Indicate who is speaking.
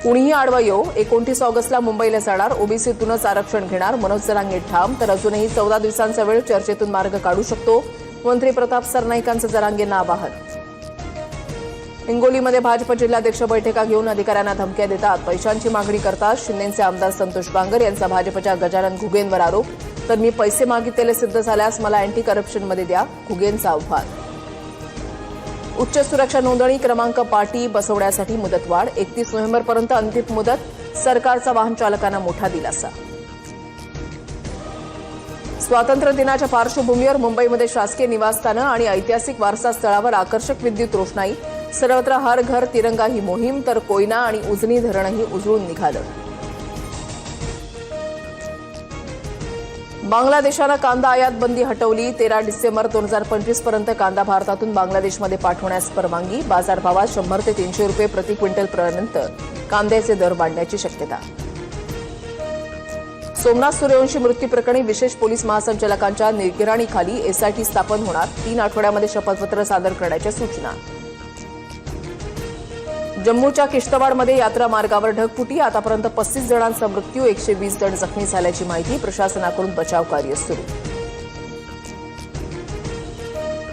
Speaker 1: कुणीही आडवा येऊ, 29 ऑगस्टला मुंबईला जाणार, ओबीसीतूनच आरक्षण घेणार, मनोज जरांगे ठाम. तर अजूनही 14 दिवसांचा वेळ, चर्चेतून मार्ग काढू शकतो, मंत्री प्रताप सरनाईकांचं जरांगेंना आवाहन. हिंगोलीमध्ये भाजप जिल्हाध्यक्ष बैठका घेऊन अधिकाऱ्यांना धमक्या देतात, पैशांची मागणी करतात. शिंदेचे आमदार संतोष बांगर यांचा भाजपच्या गजानन घुगेंवर आरोप. तर मी पैसे मागितलेले सिद्ध झाल्यास मला अँटी करप्शनमध्ये द्या, घुगेंचा आव्हान. उच्च सुरक्षा नोंदणी क्रमांक पाटी बसवण्यासाठी मुदतवाढ, 31 नोव्हेंबरपर्यंत अंतिम मुदत. सरकारचा वाहन चालकांना मोठा दिलासा. स्वातंत्र्य दिनाच्या पार्श्वभूमीवर मुंबईमध्ये शासकीय निवासस्थानं आणि ऐतिहासिक वारसा स्थळावर आकर्षक विद्युत रोषणाई. सर्वत्र हर घर तिरंगा ही मोहीम. तर कोयना आणि उजनी धरणही उजळून निघालं. बांगलादेशानं कांदा आयात बंदी हटवली. 13 डिसेंबर 2025 पर्यंत कांदा भारतातून बांगलादेशमध्ये पाठवण्यास परवानगी. बाजारभावात 100 ते 300 रुपये प्रति क्विंटलपर्यंत कांद्याचे दर वाढण्याची शक्यता. सोमनाथ सूर्यवंशी मृत्यू प्रकरणी विशेष पोलीस महासंचालकांच्या निगराणीखाली एसआयटी स्थापन होणार. 3 आठवड्यामध्ये शपथपत्र सादर करण्याच्या सूचना. जम्मूच्या किश्तवाडमध्ये यात्रा मार्गावर ढगफुटी. आतापर्यंत 35 जणांचा मृत्यू, 120 जण जखमी झाल्याची माहिती. प्रशासनाकडून बचाव कार्य सुरू.